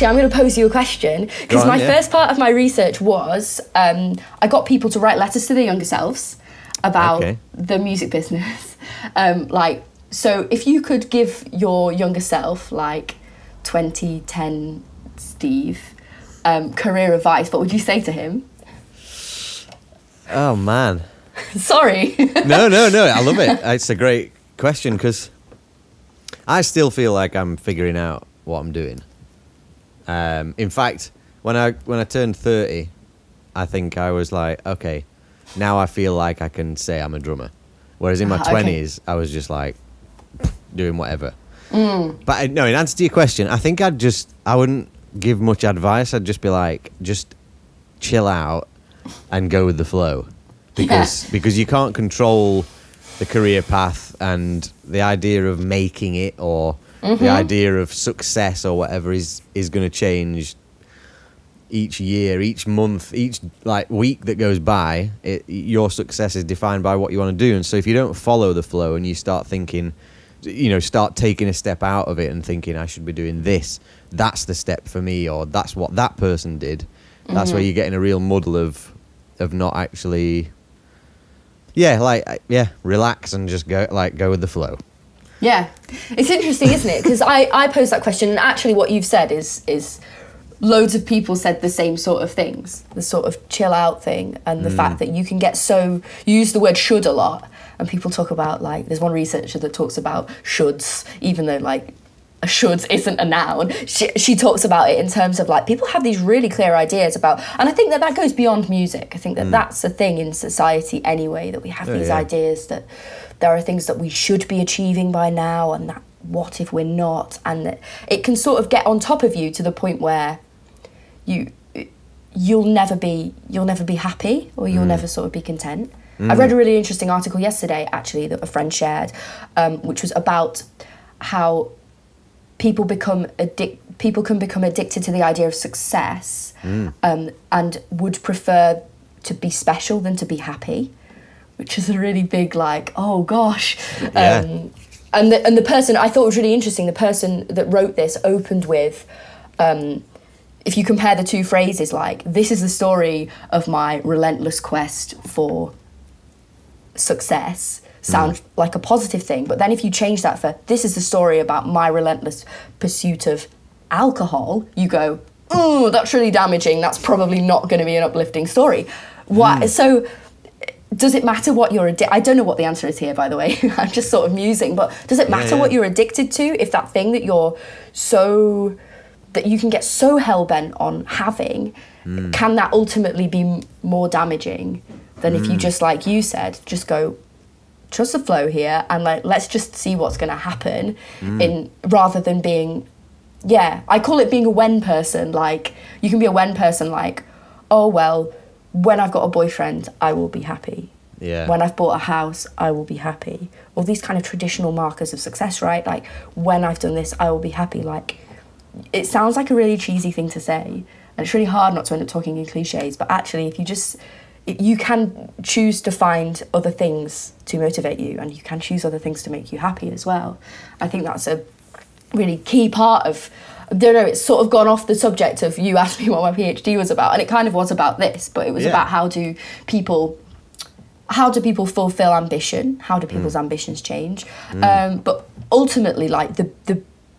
actually, I'm going to pose you a question, because my first part of my research was I got people to write letters to their younger selves about the music business. So if you could give your younger self, like 2010 Steve, career advice, what would you say to him? Oh, man. Sorry. No, I love it. It's a great question, because I still feel like I'm figuring out what I'm doing. In fact, when I turned 30, I think I was like, okay, now I feel like I can say I'm a drummer. Whereas in my 20s, I was just like doing whatever. But no, in answer to your question, I think I wouldn't give much advice. I'd just be like, just chill out and go with the flow. Because you can't control the career path, and the idea of making it or the idea of success or whatever is going to change each year, each month, each week that goes by. Your success is defined by what you want to do. And so if you don't follow the flow and you start thinking, start taking a step out of it and thinking, I should be doing this, that's the step for me, or that's what that person did, that's where you get in a real muddle of not actually relax and just go with the flow. Yeah, it's interesting, isn't it? Because I posed that question, and actually what you've said is loads of people said the same sort of things, the sort of chill out thing, and the fact that you can get you use the word should a lot, and people talk about, there's one researcher that talks about shoulds, even though a should isn't a noun. She talks about it in terms of people have these really clear ideas about, and I think that goes beyond music. I think that that's a thing in society anyway, that we have these ideas that there are things that we should be achieving by now, and that what if we're not, and that it can sort of get on top of you to the point where you'll never be happy, or you'll never sort of be content. I read a really interesting article yesterday, actually, that a friend shared, which was about how people can become addicted to the idea of success, and would prefer to be special than to be happy, which is a really big oh gosh. And the person, I thought was really interesting, the person that wrote this opened with, if you compare the two phrases, this is the story of my relentless quest for success, sound like a positive thing. But then if you change that for, this is the story about my relentless pursuit of alcohol, you go, oh, that's really damaging. That's probably not going to be an uplifting story. Why? So does it matter what you're I don't know what the answer is here, by the way. I'm just sort of musing. But does it matter what you're addicted to? If that thing that that you can get so hell-bent on having, can that ultimately be more damaging than if you just, like you said, just go, trust the flow here, and let's just see what's going to happen, rather than being, I call it being a when person. You can be a when person, oh, well, when I've got a boyfriend, I will be happy. Yeah. When I've bought a house, I will be happy. All these kind of traditional markers of success, right? When I've done this, I will be happy. It sounds like a really cheesy thing to say, and it's really hard not to end up talking in cliches, but actually you can choose to find other things to motivate you, and you can choose other things to make you happy as well. I think that's a really key part of, I don't know, it's sort of gone off the subject of, you asked me what my PhD was about, and it kind of was about this, but it was about how do people fulfill ambition, how do people's ambitions change, but ultimately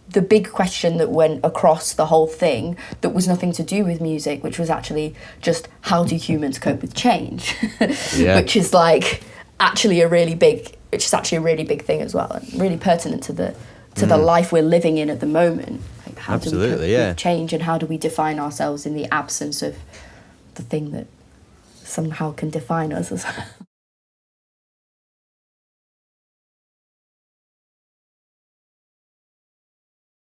the big question that went across the whole thing, that was nothing to do with music, which was actually just how do humans cope with change, which is actually a really big thing as well, and really pertinent to the life we're living in at the moment. How do we cope with change, and how do we define ourselves in the absence of the thing that somehow can define us as well?